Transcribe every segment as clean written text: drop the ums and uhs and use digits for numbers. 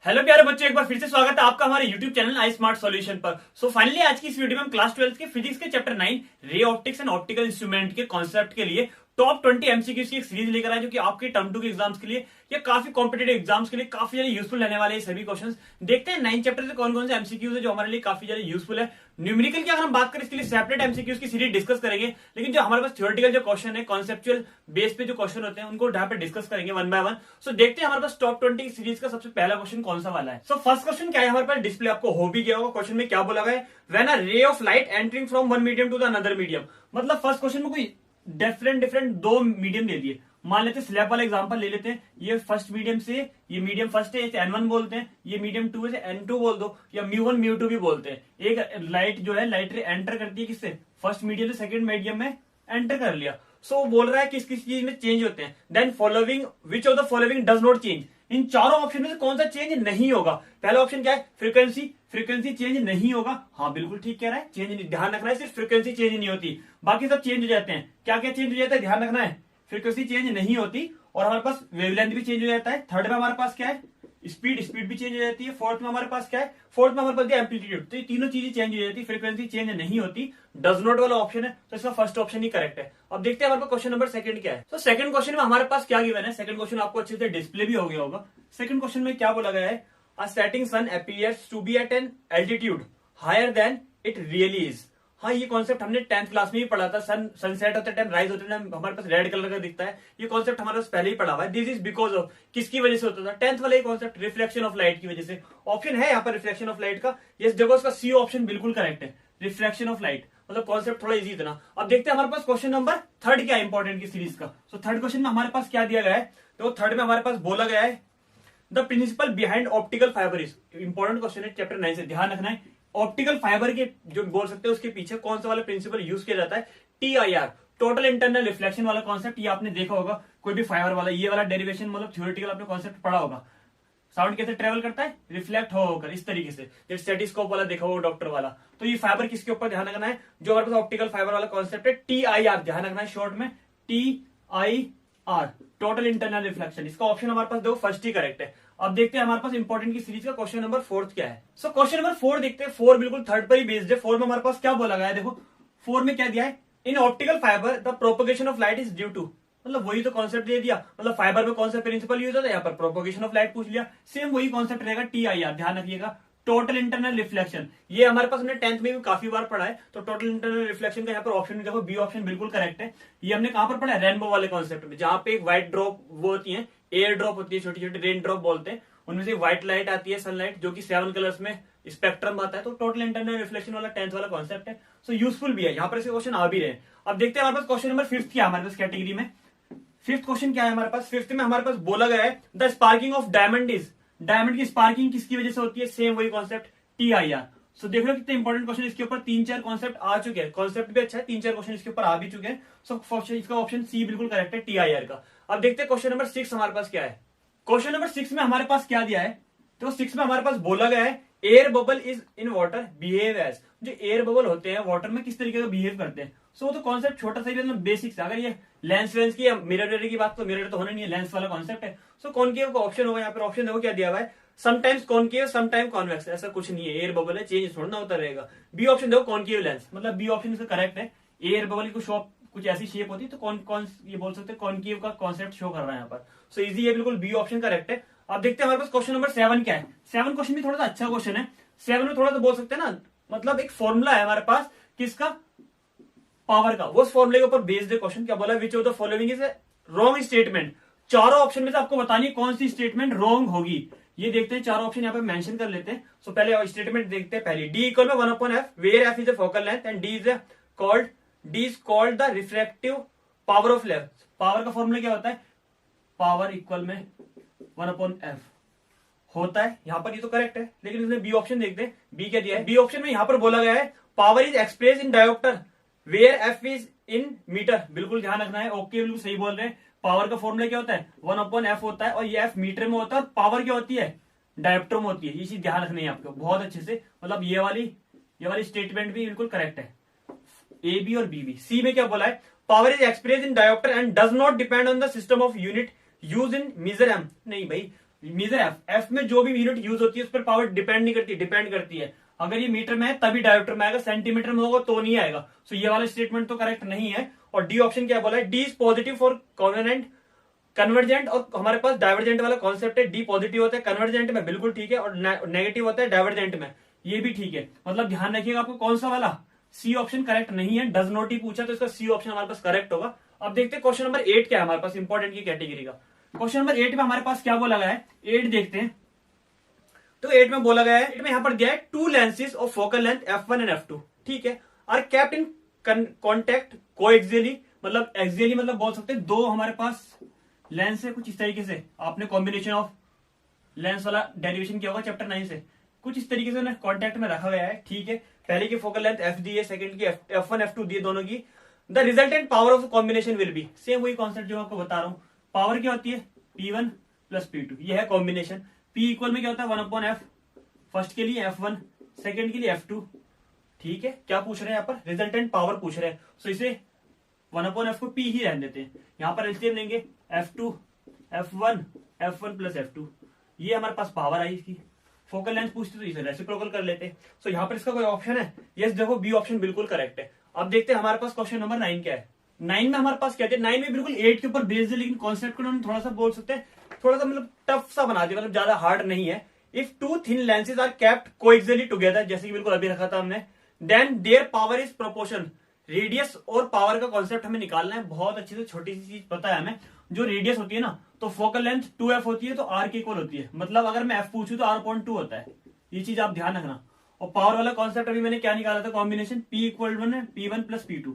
Hello प्यारे बच्चों, एक बार फिर से स्वागत है आपका हमारे YouTube channel I smart solution पर। सो फाइनली आज की इस वीडियो में हम क्लास 12 के फिजिक्स के chapter 9 ray optics and optical instrument के कॉन्सेप्ट के लिए टॉप 20 एमसीक्यूज की एक सीरीज लेकर आए, जो कि आपके टर्म 2 के एग्जाम्स के लिए या काफी कॉम्पिटेटिव एग्जाम्स के लिए काफी ज्यादा यूजफुल रहने वाले हैं सभी क्वेश्चंस। देखते हैं 9 चैप्टर से कौन कौन से एमसीक्यूज है जो हमारे लिए काफी ज्यादा यूजफुल है। न्यूमेरिकल की अगर हम बात करें, इसके लिए सेपरेट एमसीक्यूज की सीरीज डिस्कस करेंगे, लेकिन जो हमारे पास थ्योरेटिकल जो क्वेश्चन है, कॉन्सेप्चुअल बेस पे जो क्वेश्चन होते हैं, उनको यहाँ पे डिस्कस करेंगे वन बाय वन। सो देखते हैं हमारे पास टॉप 20 की सीरीज का सबसे पहला क्वेश्चन कौन सा वाला है। सो फर्स्ट क्वेश्चन क्या है हमारे पास, डिस्प्ले आपको हो भी गया होगा। क्वेश्चन में क्या बोला गया है, when a ray of light entering from one medium to the another medium. मतलब फर्स्ट क्वेश्चन में कोई डिफरेंट दो मीडियम ले लिए। मान लेते स्लैब वाला एग्जांपल ले लेते हैं। ये फर्स्ट मीडियम से, ये मीडियम फर्स्ट है, इसे N1 बोलते हैं। ये मीडियम 2 है, इसे N2 बोल दो, या μ1 μ2 भी बोलते हैं। एक लाइट जो है, लाइट रे एंटर करती है किससे, फर्स्ट मीडियम से सेकंड मीडियम में एंटर कर लिया। सो बोल रहा है किस किस चीज में चेंज होते हैं। Then following which of the following does not change. इन चारों ऑप्शन में से कौन सा चेंज नहीं होगा। पहला ऑप्शन क्या है, फ्रीक्वेंसी। फ्रीक्वेंसी चेंज नहीं होगा। हाँ बिल्कुल ठीक कह रहा है, चेंज नहीं, ध्यान रखना है सिर्फ फ्रीक्वेंसी चेंज नहीं होती, बाकी सब चेंज हो जाते हैं। क्या क्या चेंज हो जाता है, ध्यान रखना है। फ्रीक्वेंसी चेंज नहीं होती और हमारे पास वेवलेंथ भी चेंज हो जाता है। थर्ड में हमारे पास क्या है, स्पीड भी चेंज हो जाती है। फोर्थ में हमारे पास क्या है, फोर्थ में हमारे पास एम्पलीट्यूड। तो ये तीनों चीजें चेंज हो जाती है, फ्रीक्वेंसी चेंज नहीं होती। डज नॉट वाला ऑप्शन है, तो इसका फर्स्ट ऑप्शन ही करेक्ट है। अब देखते हैं हमारे पास क्वेश्चन नंबर सेकंड क्या है। तो सेकंड क्वेश्चन में हमारे पास क्या गिवन है, सेकंड क्वेश्चन आपको अच्छे से डिस्प्ले भी हो गया होगा। सेकंड क्वेश्चन में क्या बोला गया है, a setting sun appears to be at an altitude higher than it really is. हाँ, ये कॉन्सेप्ट हमने 10th क्लास में ही पढ़ा था। सनसेट होते टाइम, राइज होते टाइम हमारे पास रेड कलर का दिखता है। ये कॉन्सेप्ट हमारे पास पहले ही पढ़ा हुआ है। दिस इज बिकॉज ऑफ, किसकी वजह से होता था, 10th वाला कॉन्सेप्ट, रिफ्लेक्शन ऑफ लाइट की वजह से। ऑप्शन है यहाँ पर रिफ्लेक्शन ऑफ लाइट का, ये देखो इसका सी ऑप्शन बिल्कुल करेक्ट है, रिफ्लेक्शन ऑफ लाइट। मतलब कॉन्सेप्ट थोड़ा इजी था। अब देखते हैं हमारे पास क्वेश्चन नंबर थर्ड क्या है इंपॉर्टेंट की सीरीज का। सो थर्ड क्वेश्चन में हमारे पास क्या दिया गया है, तो थर्ड में हमारे पास बोला गया है the principle behind optical fibre is. Important question है, चैप्टर 9 से, ध्यान रखना है। ऑप्टिकल फाइबर के जो बोल सकते हैं उसके पीछे कौन सा वाला प्रिंसिपल यूज किया जाता है, TIR, टोटल इंटरनल रिफ्लेक्शन वाला कॉन्सेप्ट। ये आपने देखा होगा, कोई भी फाइबर वाला ये वाला डेरिवेशन, मतलब थ्योरेटिकल आपने कॉन्सेप्ट पढ़ा होगा। साउंड कैसे ट्रेवल करता है, रिफ्लेक्ट होकर इस तरीके से, जैसे स्टेटिस्कोप वाला देखा होगा डॉक्टर वाला। तो ये फाइबर किसके ऊपर ध्यान रखना है, जो हमारे पास ऑप्टिकल फाइबर वाला कॉन्सेप्ट है, TIR, ध्यान रखना है शॉर्ट में, TIR, टोटल इंटरनल रिफ्लेक्शन। इसका ऑप्शन हमारे पास देखो फर्स्ट ही करेक्ट है। अब देखते हैं हमारे पास इंपॉर्टेंट की सीरीज का क्वेश्चन नंबर 4 क्या है। सो क्वेश्चन नंबर 4 देखते हैं। 4 बिल्कुल थर्ड पर ही बेस्ड है। 4 में हमारे पास क्या बोला गया है, देखो 4 में क्या दिया है, in optical fibre the propagation of light is due to. मतलब वही तो कॉन्सेप्ट दे दिया। मतलब फाइबर में कौन सा प्रिंसिपल यूज होता है, यहाँ पर प्रोपोगेशन ऑफ लाइट पूछ लिया। सेम वही कॉन्सेप्ट रहेगा, TIR, ध्यान रखिएगा, टोटल इंटरनल रिफ्लेक्शन। ये हमारे पास हमने 10th में भी काफी बार पढ़ा है। तो टोटल इंटरनल रिफ्लेक्शन का यहाँ पर ऑप्शन देखो, बी ऑप्शन बिल्कुल करेक्ट है। ये हमने कहां पर पढ़ा है, रेनबो वाले कॉन्सेप्ट में, जहां पे एक व्हाइट ड्रॉप वो होती है, एयर ड्रॉप होती है, छोटी छोटी रेन ड्रॉप बोलते हैं, उनमें से व्हाइट लाइट आती है, सनलाइट, जो कि 7 कलर्स में स्पेक्ट्रम आता है। तो टोटल इंटरनल रिफ्लेक्शन वाला 10th वाला कॉन्सेप्ट है। सो यूजफुल भी है, यहाँ पर ऐसे क्वेश्चन आ भी रहे हैं। अब देखते हैं हमारे पास क्वेश्चन नंबर 5 क्या है हमारे पास कैटेगरी में। 5th क्वेश्चन क्या है हमारे पास, 5th में हमारे पास बोला गया है the sparking of diamond is. Diamond की स्पार्किंग किसकी वजह से होती है, सेम वही कॉन्सेप्ट, TIR। सो देख लो कितने इंपॉर्टेंट क्वेश्चन इसके ऊपर, 3-4 कॉन्सेप्ट आ चुके हैं। कॉन्सेप्ट भी अच्छा है, 3-4 क्वेश्चन इसके ऊपर आ भी चुके हैं। सो इसका ऑप्शन सी बिल्कुल करेक्ट है, TIR का। अब देखते हैं क्वेश्चन नंबर 6 हमारे पास क्या है। क्वेश्चन नंबर 6 में हमारे पास क्या दिया है, तो 6 में हमारे पास बोला गया है air bubble is in water behave as. जो एयर बबल होते हैं वाटर में किस तरीके का बिहेव करते हैं। सो तो कॉन्सेप्ट छोटा सा ही, मतलब बेसिक्स। अगर ये लेंस वेंस की या मिरर की बात, तो मिरर तो होना नहीं है, लेंस वाला कॉन्सेप्ट है। सो कॉनकेव का ऑप्शन होगा यहाँ पर। ऑप्शन देखो क्या दिया हुआ है, समटाइम्स कॉनकेव समटाइम कॉन्वेक्स। ऐसा कुछ नहीं है, एयर बबल है, चेंज थोड़ा ना होता रहेगा। बी ऑप्शन देखो कॉनकेव लेंस, मतलब बी ऑप्शन इसका करेक्ट है। एयर बबल की कुछ ऐसी शेप होती है, तो कौन ये बोल सकते हैं कॉनकेव का कॉन्सेप्ट शो कर रहा है यहाँ पर। सो इजी है, बिल्कुल बी ऑप्शन करेक्ट है। अब देखते हैं हमारे पास क्वेश्चन नंबर 7 क्या है। 7 क्वेश्चन भी थोड़ा सा अच्छा क्वेश्चन है। 7 में थोड़ा सा बोल सकते हैं ना, मतलब एक फॉर्मूला है हमारे पास किसका, पावर का। वो फॉर्मूले के ऊपर बेस्ड है क्वेश्चन। क्या बोला, विच of the following is wrong statement. चारों ऑप्शन में से आपको बतानी है कौन सी स्टेटमेंट रॉन्ग होगी। ये देखते हैं, चारों ऑप्शन यहाँ पे मेंशन कर लेते हैं। सो पहले स्टेटमेंट देखते हैं। पहली, डी इक्वल में 1/f where f is a focal length and d is called the refractive power of lens. Power का फॉर्मूला क्या होता है, पावर इक्वल में 1/f होता है यहाँ पर। ये तो करेक्ट है, लेकिन इसमें बी ऑप्शन देखते हैं। बी क्या दिया है, बी ऑप्शन में यहाँ पर बोला गया है power is express in dioptre where f is in metre. बिल्कुल ध्यान रखना है, ओके बिल्कुल सही बोल रहे हैं। पावर का फॉर्मूला क्या होता है, 1/f होता है, और ये f मीटर में होता है, और पावर क्या होती है, डायोप्टर में होती है। ये चीज ध्यान रखनी है आपको बहुत अच्छे से। मतलब ये वाली स्टेटमेंट भी बिल्कुल करेक्ट है, ए बी और बी बी। सी में क्या बोला है, power is express in dioptre and does not depend on the system of unit use in measure M. नहीं भाई, मीजर एफ में जो भी यूनिट यूज होती है उस पर पावर डिपेंड नहीं करती, डिपेंड करती है। अगर ये मीटर में है तभी डायोमीटर में आएगा, सेंटीमीटर में होगा तो नहीं आएगा। सो ये वाला स्टेटमेंट तो करेक्ट नहीं है। और डी ऑप्शन क्या बोला है, D is positive for convenient convergent, और हमारे पास डाइवर्जेंट वाला कॉन्सेप्ट है, डी पॉजिटिव होता है कन्वर्जेंट में, बिल्कुल ठीक है, और नेगेटिव होता है डाइवर्जेंट में, ये भी ठीक है। मतलब ध्यान रखिएगा आपको कौन सा वाला, सी ऑप्शन करेक्ट नहीं है, डज नॉट ही पूछा तो इसका सी ऑप्शन हमारे पास करेक्ट होगा। अब देखते हैं क्वेश्चन नंबर 8 क्या है हमारे पास इंपॉर्टेंट की कैटेगरी का। क्वेश्चन नंबर 8 में हमारे पास क्या बोला गया है, 8 देखते हैं। तो 8 में बोला गया है, 8 में यहां पर दिया है to lenses of focal length f1 and f2, ठीक है, आर केप्ट इन कॉन्टेक्ट कोएक्सियली, मतलब एक्सियली मतलब बोल सकते हैं दो हमारे पास लेंस है, कुछ इस तरीके से आपने कॉम्बिनेशन ऑफ लेंस वाला डेरिवेशन किया होगा चैप्टर 9 से, कुछ इस तरीके से कॉन्टेक्ट में रखा गया है, ठीक है। पहले की फोकल लेंथ f दी है, सेकंड की f1 f2 दी है दोनों की। The resultant power of combination will be, same वही कॉन्सेप्ट जो आपको बता रहा हूं, पावर क्या होती है P1 प्लस P2, ये है कॉम्बिनेशन। P इक्वल में क्या होता है 1/f, फर्स्ट के लिए f1, सेकंड के लिए f2, ठीक है। क्या पूछ रहे हैं यहाँ पर, रिजल्टेंट पावर पूछ रहे हैं, सो इसे 1/f को P ही रहने देते हैं। यहाँ पर एलसीएम लेंगे f2 f1 प्लस f2, ये हमारे पास पावर आई इसकी। फोकल लेंथ पूछते तो इसे रेसिप्रोकल कर लेते। सो यहाँ पर इसका कोई ऑप्शन है, यस देखो बी ऑप्शन बिल्कुल करेक्ट है। अब देखते हैं हमारे पास क्वेश्चन नंबर 9 क्या है। 9 में हमारे पास क्या है, 9 में बिल्कुल 8 के ऊपर बेस्ड है, लेकिन कॉन्सेप्ट को हम थोड़ा सा बोल सकते हैं, थोड़ा सा मतलब टफ सा बना दिया, मतलब ज्यादा हार्ड नहीं है। If two thin lenses are kept coaxially together, जैसे कि बिल्कुल अभी रखा था हमने, then their power is proportion, radius और पावर का कॉन्सेप्ट हमें निकालना है। बहुत अच्छी से छोटी सी चीज पता है हमें, जो रेडियस होती है ना, तो फोकल लेंथ 2f होती है तो r के इक्वल होती है, मतलब अगर मैं f पूछूं तो r/2 होता है, ये चीज आप ध्यान रखना। और पावर वाला कॉन्सेप्ट अभी मैंने क्या निकाला था, combination P equal P1 plus P2,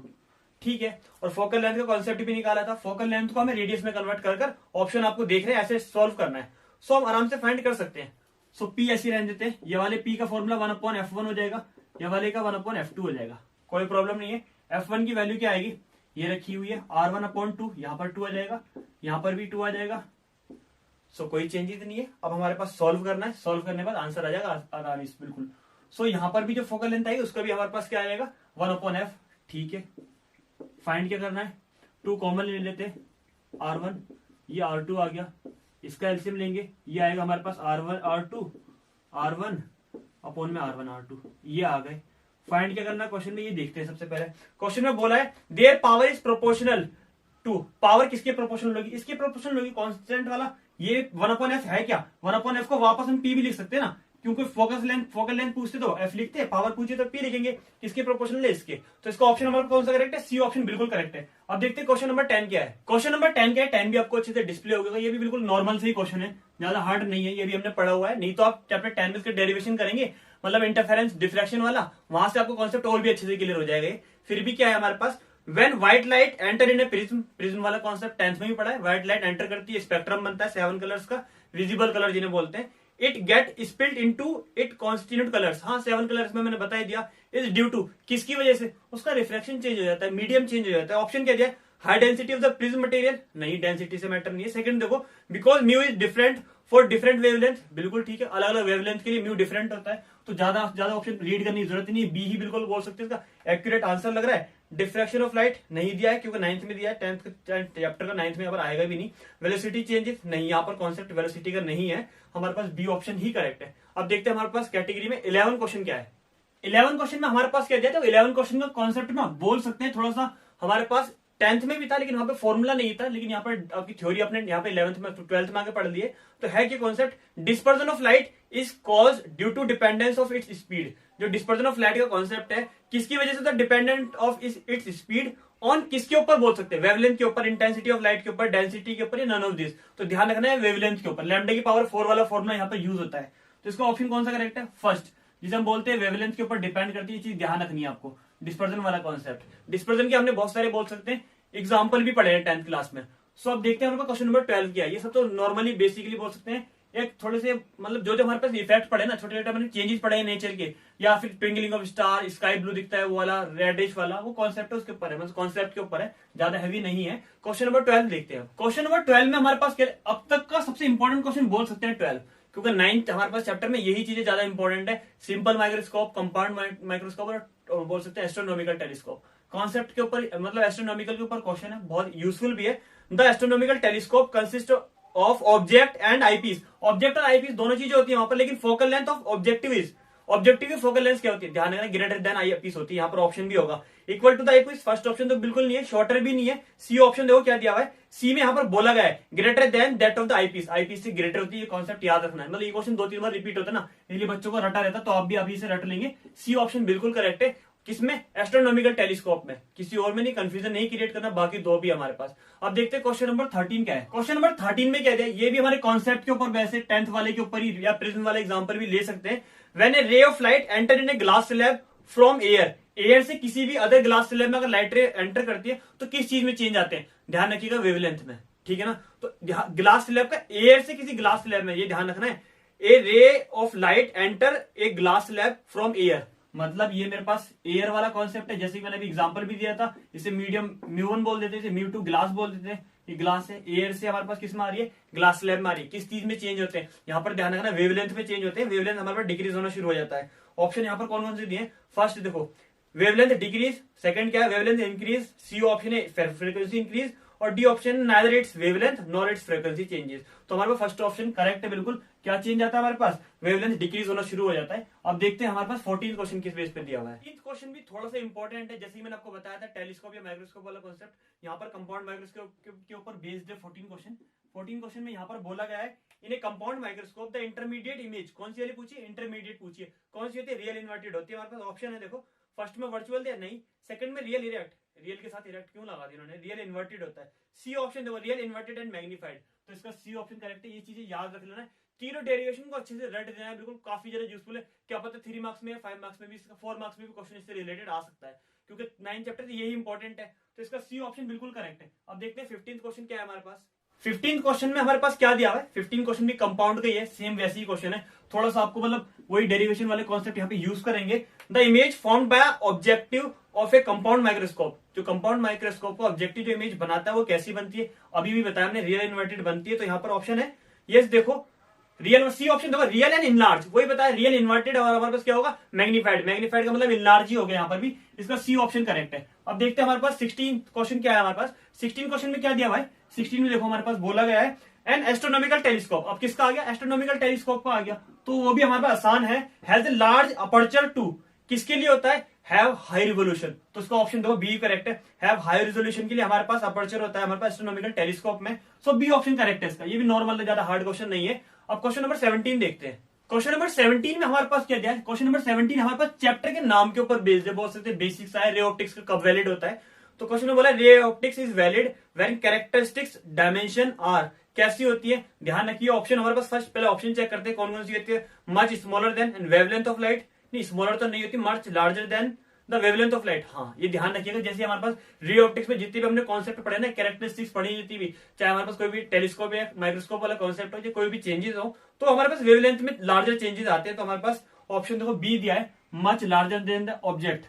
ठीक है। और फोकल लेंथ का कॉन्सेप्ट भी निकाला था, फोकल लेंथ को हमें रेडियस में कन्वर्ट कर ऑप्शन आपको देख रहे हैं ऐसे सॉल्व करना है, सो हम आराम से फाइंड कर सकते हैं। सो P ऐसे रहने देते हैं, ये वाले P का फॉर्मूला 1/f1 हो जाएगा, ये वाले का 1/f2 हो जाएगा, कोई प्रॉब्लम नहीं है। f1 की वैल्यू क्या आएगी, ये रखी हुई है r1/2, यहाँ पर 2 आ जाएगा, यहाँ पर भी 2 आ जाएगा। सो कोई चेंजेस नहीं है। अब हमारे पास सॉल्व करना है, सॉल्व करने के बाद आंसर आ जाएगा आराम से बिल्कुल। सो यहाँ पर भी जो फोकल लेंथ आएगी उसका भी हमारे पास क्या आ जाएगा 1/f, ठीक है। फाइंड क्या करना है, 2 कॉमन ले लेते हैं, r1, ये r2 आ गया, इसका एलसीएम लेंगे, ये आएगा हमारे पास r1 अपॉन में r1 ये आ गए। फाइंड क्या करना है क्वेश्चन में, ये देखते हैं। सबसे पहले क्वेश्चन में बोला है there power is proportional to, power किसके प्रोपोर्शनल होगी, इसके प्रोपोर्शनल होगी, कांस्टेंट वाला ये 1/f है क्या, 1/f को वापस हम p भी लिख सकते हैं ना, क्योंकि फोकल लेंथ पूछते तो f लिखते हैं, पावर पूछे तो p लिखेंगे, किसके प्रोपोर्शनल है इसके। तो इसका ऑप्शन नंबर कौन सा करेक्ट है, सी ऑप्शन बिल्कुल करेक्ट है। अब देखते हैं क्वेश्चन नंबर 10 क्या है। क्वेश्चन नंबर 10 क्या है, 10 भी आपको अच्छे से डिस्प्ले हो गया, ये भी बिल्कुल नॉर्मल से ही क्वेश्चन है, ज्यादा हार्ड नहीं है, ये भी हमने पढ़ा हुआ है। नहीं तो आप चैप्टर 10 में इसके डेरिवेशन करेंगे, मतलब इंटरफेरेंस डिफ्रैक्शन वाला, वहां से आपको कॉन्सेप्ट और भी अच्छे से क्लियर हो जाएगा। फिर भी क्या है हमारे पास, when white light enter in a prism, prism वाला कॉन्सेप्ट 10th में भी पढ़ा है। व्हाइट लाइट एंटर करती है, स्पेक्ट्रम बनता है 7 कलर्स का, विजिबल कलर जिन्हें बोलते हैं। It get spilled into it constitute colours, हाँ 7 कलर्स में मैंने बता दिया। इज ड्यू टू, किसकी वजह से, उसका रिफ्लेक्शन चेंज हो जाता है, मीडियम चेंज हो जाता है। ऑप्शन क्या दिया, high density of the prism material, नहीं डेंसिटी से मैटर नहीं है। सेकंड देखो, because mu is different for different wavelength, बिल्कुल ठीक है, अलग अलग वेवलेंथ के लिए म्यू डिफरेंट होता है, तो ज्यादा ऑप्शन रीड करने की जरूरत नहीं है, बी ही बिल्कुल बोल सकते हैं, इसका एक्यूरेट आंसर लग रहा है। डिफ्रैक्शन ऑफ लाइट नहीं दिया है, क्योंकि 9th में दिया है, 10th चैप्टर का 9th में यहाँ पर आएगा भी नहीं। वेलोसिटी चेंजेस नहीं, यहाँ पर कॉन्सेप्ट वेलोसिटी का नहीं है, हमारे पास बी ऑप्शन ही करेक्ट है। अब देखते हैं हमारे पास कैटेगरी में 11 क्वेश्चन क्या है। 11 क्वेश्चन में हमारे पास क्या दिया, तो 11 क्वेश्चन का कॉन्सेप्ट ना बोल सकते हैं थोड़ा सा हमारे पास 10th में भी था, लेकिन वहां पे फॉर्मूला नहीं था, लेकिन यहाँ पर आपकी थ्योरी अपने यहाँ पे 11th में 12th में आगे पढ़ लिए। तो है कि concept, dispersion of light is cause due to dependence of its speed. जो डिस्पर्जन ऑफ लाइट का कॉन्सेप्ट है, किसकी वजह से होता है, dependent of its speed on, किसके ऊपर बोल सकते हैं, वेवलेंथ के ऊपर, इंटेंसिटी ऑफ लाइट के ऊपर, डेंसिटी के ऊपर, या नन ऑफ दिस। तो ध्यान रखना है वेवलेंथ के ऊपर, लैम्डा की पावर 4 वाला फॉर्मूला यहाँ पर यूज होता है। तो इसका ऑप्शन कौन सा करेक्ट है, फर्स्ट, जिसे हम बोलते हैं वेवलेंथ के ऊपर डिपेंड करती है, चीज ध्यान रखनी है आपको। डिस्पर्जन वाला कॉन्सेप्ट, डिस्पर्जन के हमने बहुत सारे बोल सकते हैं, एग्जाम्पल भी पढ़े हैं 10th क्लास में। सो अब देखते हैं हमारे क्वेश्चन नंबर 12 क्या है। ये सब तो नॉर्मली बेसिकली बोल सकते हैं, एक थोड़े से मतलब जो हमारे पास इफेक्ट पड़े ना, छोटे छोटे मैंने चेंजेस पड़े हैं नेचर के, या फिर twinkling of star, sky blue दिखता है वो वाला, रेडिश वाला, वो कॉन्सेप्ट है, उसके ऊपर है, मतलब कॉन्सेप्ट के ऊपर है, ज्यादा हैवी नहीं है। क्वेश्चन नंबर 12 देखते हैं। क्वेश्चन नंबर 12 में हमारे पास अब तक का सबसे इंपॉर्टेंट क्वेश्चन बोल सकते हैं 12, क्योंकि 9th हमारे पास चैप्टर में यही चीजें ज्यादा इंपॉर्टेंट है, सिंपल माइक्रोस्कोप, कंपाउंड माइक्रोस्कोप और बोल सकते हैं एस्ट्रोनॉमिकल टेलीस्कोप। कॉन्सेप्ट के ऊपर मतलब एस्ट्रोनॉमिकल के ऊपर क्वेश्चन है, बहुत यूजफुल भी है। The astronomical telescope consist of object and eyepiece. Object और आईपीस दोनों चीजें होती है वहां पर, लेकिन focal length of objective is, objective की फोकल लेंथ क्या होती है, ध्यान रखना, ग्रेटर देन आई पीस होती है। यहाँ पर ऑप्शन भी होगा equal to the eyepiece, first option तो बिल्कुल नहीं है, शॉर्टर भी नहीं है। सी ऑप्शन देखो क्या दिया हुआ है, सी में यहाँ पर बोला गया है greater than that of the eyepiece, eyepiece से ग्रेटर होती है, ये कॉन्सेप्ट याद रखना है। मतलब ये क्वेश्चन 2-3 बार रिपीट होता है ना, इसलिए बच्चों को रटा रहता, तो आप भी अभी से रट लेंगे। सी ऑप्शन बिल्कुल करेक्ट है, किसमें, एस्ट्रोनॉमिकल टेलीस्कोप में, किसी और में नहीं, कंफ्यूजन नहीं क्रिएट करना, बाकी दो भी हमारे पास। अब देखते हैं क्वेश्चन नंबर 13 क्या है। क्वेश्चन नंबर 13 में क्या दिया, ये भी हमारे कॉन्सेप्ट के ऊपर, वैसे 10th वाले के ऊपर ही या प्रिज्म वाले एग्जांपल भी ले सकते हैं। When A ray of light enter in A glass slab from air, air से किसी भी अदर ग्लास स्लैब में अगर लाइट रे एंटर करती है तो किस चीज में चेंज आते हैं, ध्यान रखिएगा, वेवलेंथ में, ठीक है ना। तो ग्लास स्लैब का, एयर से किसी ग्लास स्लैब में, ये ध्यान रखना है, a ray of light enter a glass slab from air, मतलब ये मेरे पास एयर वाला कॉन्सेप्ट है, जैसे कि मैंने अभी एग्जांपल भी दिया था, इसे मीडियम म्यू1 बोल देते थे, म्यू2 ग्लास बोल देते थे। ये ग्लास है, एयर से हमारे पास किस में आ रही है, ग्लास स्लैब में आ रही है, किस चीज में चेंज होते हैं, यहाँ पर ध्यान रखना, वेवलेंथ में चेंज होते हैं, वेवलेंथ हमारे पास डिक्रीज होना शुरू हो जाता है। ऑप्शन यहाँ पर कौन कौन से दिए, फर्स्ट देखो वेवलेंथ डिक्रीज, सेकंड क्या है वेवलेंथ इंक्रीज, सी ऑप्शन है फ्रीक्वेंसी इंक्रीज, और D option neither it's wavelength nor it's frequency changes. तो हमारे पास फर्स्ट ऑप्शन करेक्ट है बिल्कुल, क्या चेंज आता है हमारे पास, वेवलेंथ डिक्रीज होना शुरू हो जाता है। अब देखते हैं हमारे पास 14 क्वेश्चन किस बेस पे दिया हुआ है। 14 क्वेश्चन भी थोड़ा सा इंपॉर्टेंट है, जैसे कि मैंने आपको बताया था टेलीस्कोप या माइक्रोस्कोप वाला कॉन्सेप्ट, यहाँ पर कंपाउंड माइक्रोस्कोप के ऊपर बेस्ड है 14 क्वेश्चन। 14 क्वेश्चन में यहाँ पर बोला गया है, in a compound microscope the intermediate image, कौन सी वाली पूछिए, इंटरमीडिएट पूछिए, कौन सी होती है, रियल इन्वर्टेड होती है। हमारे पास ऑप्शन है देखो, फर्स्ट में वर्चुअल दिया नहीं, सेकंड में रियल इरेक्ट, रियल के साथ इरेक्ट क्यों लगा दिया उन्होंने, रियल इन्वर्टेड होता है। सी ऑप्शन देखो रियल इन्वर्टेड एंड मैग्नीफाइड, तो इसका सी ऑप्शन करेक्ट है। ये चीजें याद रख लेना है, तीनों डेरिवेशन को अच्छे से रट देना है, बिल्कुल काफी ज्यादा यूजफुल है। क्या पता 3 मार्क्स में, 5 मार्क्स में भी, 4 मार्क्स में भी क्वेश्चन इससे रिलेटेड आ सकता है, क्योंकि 9 चैप्टर यही इंपॉर्टेंट है। तो इसका सी ऑप्शन बिल्कुल करेक्ट है। अब देखते हैं 15th क्वेश्चन क्या है हमारे पास। 15th क्वेश्चन में हमारे पास क्या दिया हुआ है, 15 क्वेश्चन भी कंपाउंड का ही है, सेम वैसे ही क्वेश्चन है, थोड़ा सा आपको मतलब वही डेरिवेशन वाले कॉन्सेप्ट यहाँ पे यूज करेंगे। The image formed by objective of A compound microscope, जो कंपाउंड माइक्रोस्कोप को ऑब्जेक्टिव जो इमेज बनाता है वो कैसी बनती है, अभी भी बताया हमने, रियल इन्वर्टेड बनती है। तो यहाँ पर ऑप्शन है यस, देखो रियल, सी ऑप्शन देखो रियल एंड इनलार्ज, वही बताया, रियल इन्वर्टेड, और हमारे पास क्या होगा, मैग्नीफाइड, मैग्नीफाइड का मतलब इनलार्ज ही हो गया यहाँ पर भी, इसका सी ऑप्शन करेक्ट है। अब देखते हैं हमारे पास 16 क्वेश्चन क्या है हमारे पास। 16 क्वेश्चन में क्या दिया हुआ है, 16 में देखो हमारे पास बोला गया है एन एस्ट्रोनॉमिकल टेलीस्कोप, अब किसका आ गया, एस्ट्रोनॉमिकल टेलीस्कोप का आ गया, तो वो भी हमारे पास आसान है, has a large aperture to, किसके लिए होता है, हैव हाई रिवोल्यूशन, तो उसका ऑप्शन देखो बी करेक्ट है, हैव हाई रिजोल्यूशन के लिए हमारे पास अपर्चर होता है हमारे पास एस्ट्रोनॉमिकल टेलीस्कोप में, सो बी ऑप्शन करेक्ट है इसका। ये भी नॉर्मल ज्यादा हार्ड क्वेश्चन नहीं है। अब क्वेश्चन नंबर 17 देखते हैं। क्वेश्चन नंबर 17 में हमारे पास क्या दिया है, क्वेश्चन नंबर 17 हमारे पास चैप्टर के नाम के ऊपर बेस्ड है, बोल सकते हैं बेसिक्स है, रे ऑप्टिक्स का कब वैलिड होता है। तो क्वेश्चन में बोला ray optics is valid when characteristics dimension are, कैसी होती है, ध्यान रखिए ऑप्शन हमारे पास, फर्स्ट पहले ऑप्शन चेक करते हैं कौन कौन सी होती है, much smaller than and wavelength of light, नहीं स्मॉलर तो नहीं होती, much larger than the wavelength of light. हाँ ये ध्यान रखिएगा, जैसे हमारे पास रे ऑप्टिक्स में जितनी भी हमने कॉन्सेप्ट पढ़े ना, कैरेक्टरिस्टिक्स पढ़ी, जितनी भी, चाहे हमारे पास कोई भी टेलीस्कोप या माइक्रोस्कोप वाला कॉन्सेप्ट हो, या कोई भी चेंजेस हो, तो हमारे पास वेवलेंथ में लार्जर चेंजेस आते हैं। तो हमारे पास ऑप्शन देखो बी दिया है, much larger than the object,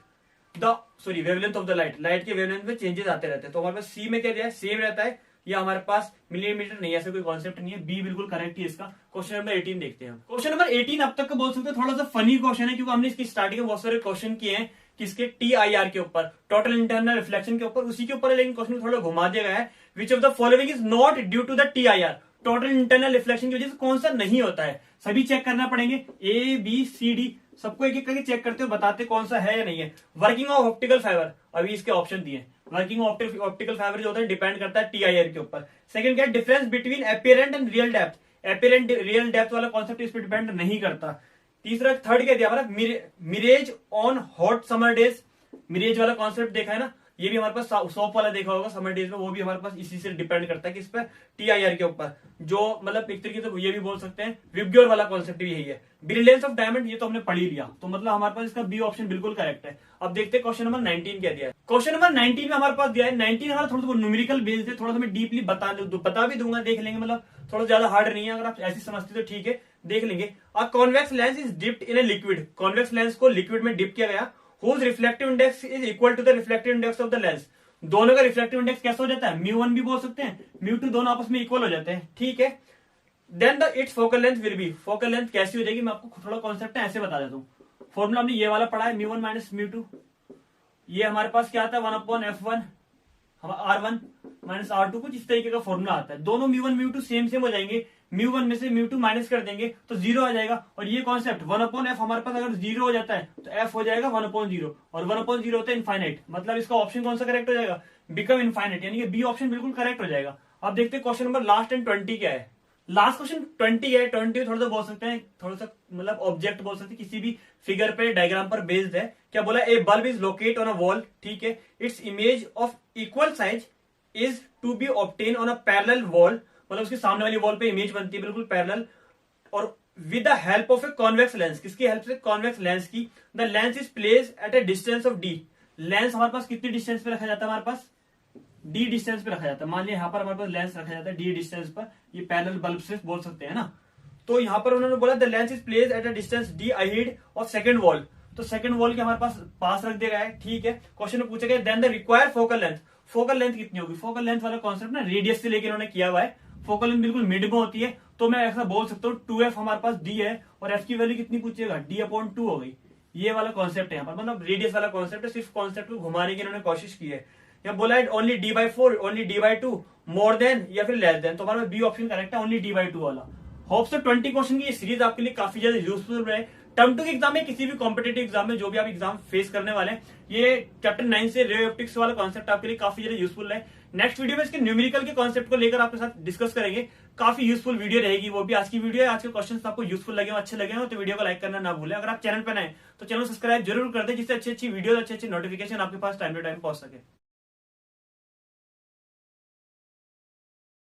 the sorry wavelength of the light, light के वेवलेंथ में चेंजेस आते रहते हैं। तो हमारे पास सी में क्या दिया है, सेम रहता है, या हमारे पास मिलीमीटर नहीं, ऐसा कोई कॉन्सेप्ट नहीं है, बी बिल्कुल करेक्ट है इसका। क्वेश्चन नंबर 18 देखते हैं। क्वेश्चन नंबर 18 अब तक का बोल सकते हैं थोड़ा सा फनी क्वेश्चन है, क्योंकि हमने इसकी स्टार्टिंग में बहुत सारे क्वेश्चन किए हैं किसके, TIR के ऊपर, टोटल इंटरनल रिफ्लेक्शन के ऊपर, उसी के ऊपर है, लेकिन क्वेश्चन थोड़ा घुमा दिया गया है। Which of the following is not due to the TIR, total internal reflection की वजह से कौन सा नहीं होता है, सभी चेक करना पड़ेंगे, ABCD सबको एक एक करके चेक करते हो, बताते कौन सा है या नहीं है। वर्किंग ऑफ ऑप्टिकल फाइबर, अभी इसके ऑप्शन दिए, वर्किंग ऑफ ऑप्टिकल फाइबर जो होता है डिपेंड करता है TIR के ऊपर। सेकंड क्या है, difference between apparent and real depth, apparent real depth वाला कॉन्सेप्ट इस पर डिपेंड नहीं करता। तीसरा थर्ड क्या दिया हमारा, mirage on hot summer days, mirage वाला कॉन्सेप्ट देखा है ना, ये भी हमारे पास सोप वाला देखा होगा समर डेज में, वो भी हमारे पास इसी से डिपेंड करता है किस पर, TIR के ऊपर, जो मतलब एक तरीके से ये भी बोल सकते हैं विबग्योर वाला कॉन्सेप्ट भी यही है। ब्रिलियंस ऑफ डायमंड ये तो हमने पढ़ ही लिया, तो मतलब हमारे पास इसका बी ऑप्शन बिल्कुल करेक्ट है। अब देखते हैं क्वेश्चन नंबर 19 क्या दिया है। क्वेश्चन नंबर 19 में हमारे पास दिया है, 19 हमारा थोड़ा सा न्यूमेरिकल बेस्ड है, थोड़ा सा मैं डीपली बता भी दूंगा, देख लेंगे, मतलब थोड़ा ज्यादा हार्ड नहीं है, अगर आप ऐसी समझते तो ठीक है, देख लेंगे। A convex lens is dipped in a liquid, convex lens को लिक्विड में डिप किया गया, whose reflective index is equal to the reflective index of the lens, दोनों का रिफ्लेक्टिव इंडेक्स कैसा हो जाता है, μ1 भी बोल सकते हैं, μ2, दोनों आपस में इक्वल हो जाते हैं, ठीक है। Then the its focal length will be, focal length कैसी हो जाएगी, मैं आपको थोड़ा कॉन्सेप्ट है ऐसे बता देता हूँ। फॉर्मूला हमने ये वाला पढ़ा है, μ1 - μ2, ये हमारे पास क्या आता है 1/f1, R1 माइनस R2 कुछ इस तरीके का फॉर्मूला आता है। दोनों म्यू1 म्यू2 सेम सेम हो जाएंगे, म्यू1 में से म्यू2 माइनस कर देंगे तो 0 आ जाएगा। और ये कॉन्सेप्ट 1/f हमारे पास अगर 0 हो जाता है तो f हो जाएगा 1/0 और 1/0 होता है इनफाइनाइट। मतलब इसका ऑप्शन कौन सा करेक्ट हो जाएगा, बिकम इनफाइनाइट, यानी कि बी ऑप्शन बिल्कुल करेक्ट हो जाएगा। अब देखते हैं क्वेश्चन नंबर लास्ट एंड 20 क्या है। लास्ट क्वेश्चन 20 है। 20 थोड़ा सा बोल सकते हैं, थोड़ा सा मतलब ऑब्जेक्ट बोल सकते हैं, किसी भी फिगर पे डायग्राम पर बेस्ड है। क्या बोला, a bulb is locate on a wall, ठीक है, its image of equal size is to be obtain on a parallel wall, मतलब उसके सामने वाली वॉल पे इमेज बनती है बिल्कुल पैरेलल, और with the help of a convex lens, किसकी हेल्प से, कॉन्वेक्स लेंस की। The lens is place at A distance of D, lens हमारे पास कितनी डिस्टेंस पे रखा जाता है, हमारे पास डी डिस्टेंस पे रखा जाता है। मान लिया यहाँ पर हमारे पास लेंस रखा जाता है डी डिस्टेंस पर, ये पैरेलल बल्ब से बोल सकते हैं ना। तो यहाँ पर उन्होंने बोला the lens is place at a distance D ahead of second wall, तो सेकंड वॉल के हमारे पास रख दिया गया है, ठीक है। क्वेश्चन में पूछा गया then the required focal length, focal length कितनी होगी। फोकल लेंथ वाला कॉन्सेप्ट ना रेडियस से लेकर उन्होंने किया हुआ है, फोकल लेंथ बिल्कुल मिड में होती है। तो मैं ऐसा बोल सकता हूँ 2f हमारे पास d है और f की वैल्यू कितनी पूछेगा, d/2 हो गई। ये वाला कॉन्सेप्ट है यहाँ पर, मतलब रेडियस वाला कॉन्सेप्ट है, सिर्फ कॉन्सेप्ट को घुमाने की इन्होंने कोशिश की है। या बोला है only d/4, only d/2, more than या फिर लेस देन, तो हमारा बी ऑप्शन करेक्ट है, ओनली d/2 वाला। होप सो 20 क्वेश्चन की ये सीरीज आपके लिए काफी ज्यादा यूजफुल रहे। टर्म 2 के एग्जाम में, किसी भी कॉम्पिटेटिव एग्जाम में, जो भी आप एग्जाम फेस करने वाले हैं, ये चैप्टर 9 से रे ऑप्टिक्स वाला कॉन्सेप्ट आपके लिए काफी ज्यादा यूजफुल है। नेक्स्ट वीडियो में इसके न्यूमेरिकल के कॉन्सेप्ट को लेकर आपके साथ डिस्कस करेंगे, काफी यूजफुल वीडियो रहेगी वो भी। आज की वीडियो है, आज के क्वेश्चन आपको यूजफुल लगे हो, अच्छे लगे हो तो वीडियो को लाइक करना ना भूलें। अगर आप चैनल पर नए तो चैनल सब्सक्राइब जरूर कर दें, जिससे अच्छी अच्छी वीडियो, अच्छे अच्छे नोटिफिकेशन आपके पास टाइम टू टाइम पहुंच सके।